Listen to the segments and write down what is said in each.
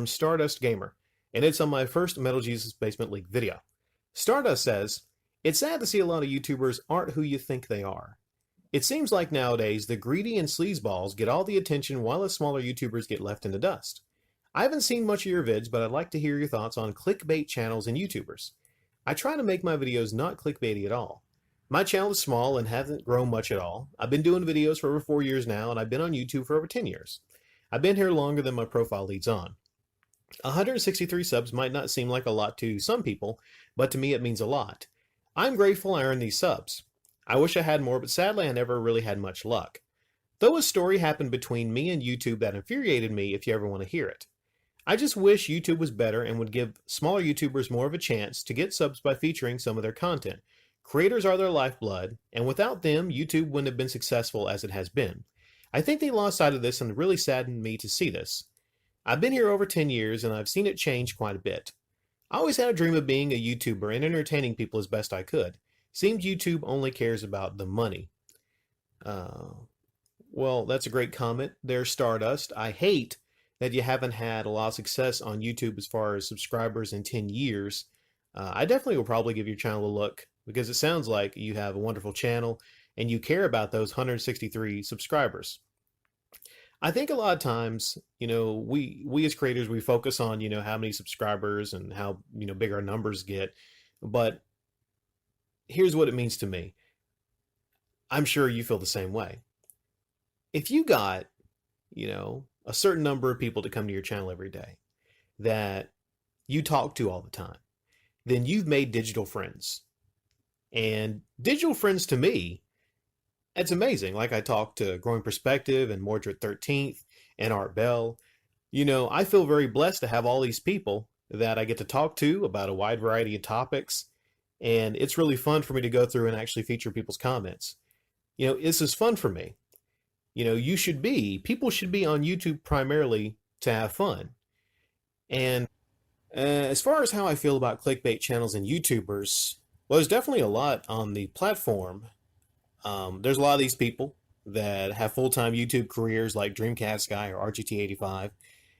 from Stardust Gamer, and it's on my first Metal Jesus Basement League video. Stardust says, "It's sad to see a lot of YouTubers aren't who you think they are. It seems like nowadays the greedy and sleazeballs get all the attention while the smaller YouTubers get left in the dust. I haven't seen much of your vids, but I'd like to hear your thoughts on clickbait channels and YouTubers. I try to make my videos not clickbaity at all. My channel is small and hasn't grown much at all. I've been doing videos for over 4 years now, and I've been on YouTube for over 10 years. I've been here longer than my profile leads on. 163 subs might not seem like a lot to some people, but to me it means a lot. I'm grateful I earned these subs. I wish I had more, but sadly I never really had much luck. Though a story happened between me and YouTube that infuriated me if you ever want to hear it. I just wish YouTube was better and would give smaller YouTubers more of a chance to get subs by featuring some of their content. Creators are their lifeblood, and without them, YouTube wouldn't have been successful as it has been. I think they lost sight of this, and it really saddened me to see this. I've been here over 10 years, and I've seen it change quite a bit. I always had a dream of being a YouTuber and entertaining people as best I could. Seems YouTube only cares about the money." Well, that's a great comment there, Stardust. I hate that you haven't had a lot of success on YouTube as far as subscribers in 10 years. I definitely will probably give your channel a look, because it sounds like you have a wonderful channel and you care about those 163 subscribers. I think a lot of times, we as creators, we focus on, how many subscribers and how, big our numbers get. But here's what it means to me. I'm sure you feel the same way. If you got, a certain number of people to come to your channel every day that you talk to all the time, then you've made digital friends. And digital friends to me, it's amazing. Like I talked to Growing Perspective and Mordred 13th and Art Bell. I feel very blessed to have all these people that I get to talk to about a wide variety of topics. And it's really fun for me to go through and actually feature people's comments. This is fun for me. People should be on YouTube primarily to have fun. And as far as how I feel about clickbait channels and YouTubers, well, there's definitely a lot on the platform. There's a lot of these people that have full-time YouTube careers like DreamCastGuy or RGT85,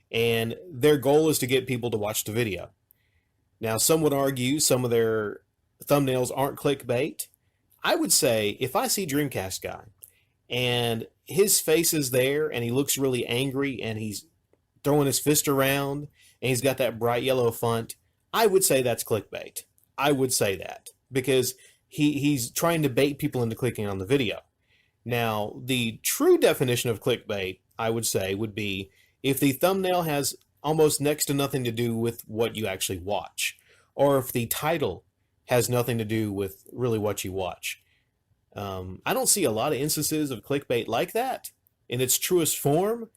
and their goal is to get people to watch the video. Now, some would argue some of their thumbnails aren't clickbait. I would say if I see DreamCastGuy and his face is there and he looks really angry and he's throwing his fist around and he's got that bright yellow font, I would say that's clickbait. I would say that because he's trying to bait people into clicking on the video. Now, the true definition of clickbait, I would say, would be if the thumbnail has almost next to nothing to do with what you actually watch, or if the title has nothing to do with really what you watch. I don't see a lot of instances of clickbait like that in its truest form,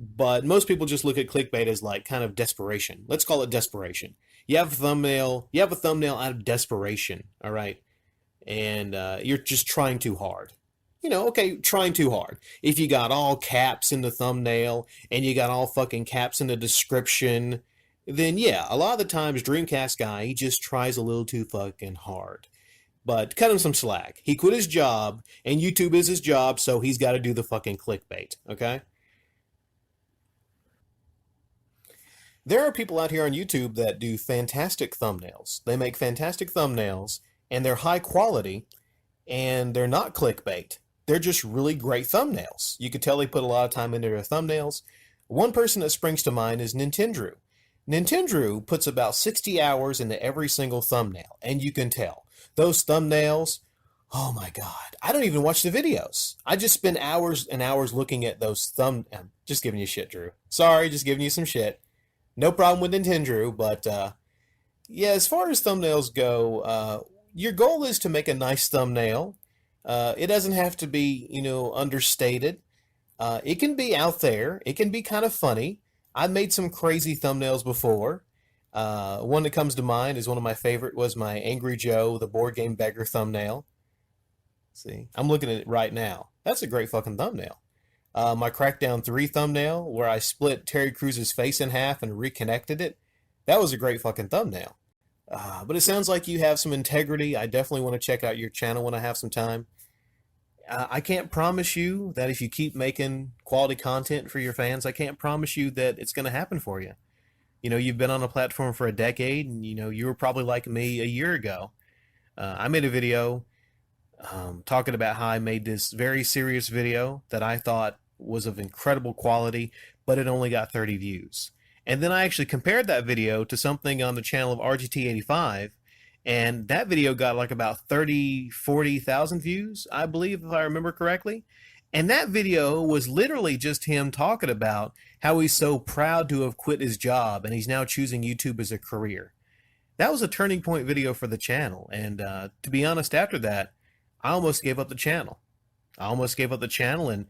but most people just look at clickbait as like kind of desperation. Let's call it desperation. You have a thumbnail out of desperation, all right? And you're just trying too hard. Trying too hard. If you got all caps in the thumbnail and you got all fucking caps in the description, then yeah, a lot of the times DreamCastGuy, he just tries a little too fucking hard. But cut him some slack. He quit his job, and YouTube is his job, so he's got to do the fucking clickbait, okay? There are people out here on YouTube that do fantastic thumbnails. They make fantastic thumbnails, and they're high quality, and they're not clickbait. They're just really great thumbnails. You could tell they put a lot of time into their thumbnails. One person that springs to mind is Nintendo. Nintendo puts about 60 hours into every single thumbnail, and you can tell. Those thumbnails, oh my God. I don't even watch the videos. I just spend hours and hours looking at those I'm just giving you shit, Drew. Sorry, just giving you some shit. No problem with Nintendo, but yeah, as far as thumbnails go, your goal is to make a nice thumbnail. It doesn't have to be, understated. It can be out there. It can be kind of funny. I've made some crazy thumbnails before. One that comes to mind is one of my favorite was my Angry Joe, the board game beggar thumbnail. See, I'm looking at it right now. That's a great fucking thumbnail. My Crackdown 3 thumbnail, where I split Terry Crews's face in half and reconnected it. That was a great fucking thumbnail. But it sounds like you have some integrity. I definitely want to check out your channel when I have some time. I can't promise you that if you keep making quality content for your fans, I can't promise you that it's going to happen for you. You've been on a platform for a decade, and you were probably like me a year ago. I made a video talking about how I made this very serious video that I thought was of incredible quality, but it only got 30 views. And then I actually compared that video to something on the channel of RGT85, and that video got like about 30, 40,000 views, I believe, if I remember correctly. And that video was literally just him talking about how he's so proud to have quit his job and he's now choosing YouTube as a career. That was a turning point video for the channel. And to be honest, after that, I almost gave up the channel. And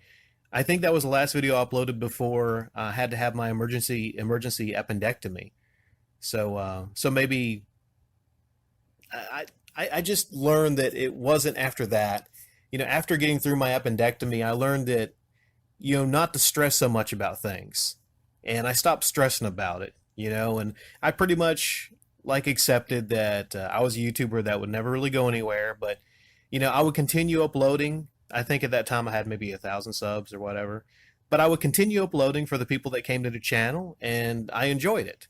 I think that was the last video I uploaded before I had to have my emergency appendectomy. So maybe I just learned that it wasn't after that. After getting through my appendectomy, I learned that not to stress so much about things, and I stopped stressing about it. And I pretty much like accepted that I was a YouTuber that would never really go anywhere, but I would continue uploading. I think at that time I had maybe 1,000 subs or whatever, but I would continue uploading for the people that came to the channel, and I enjoyed it.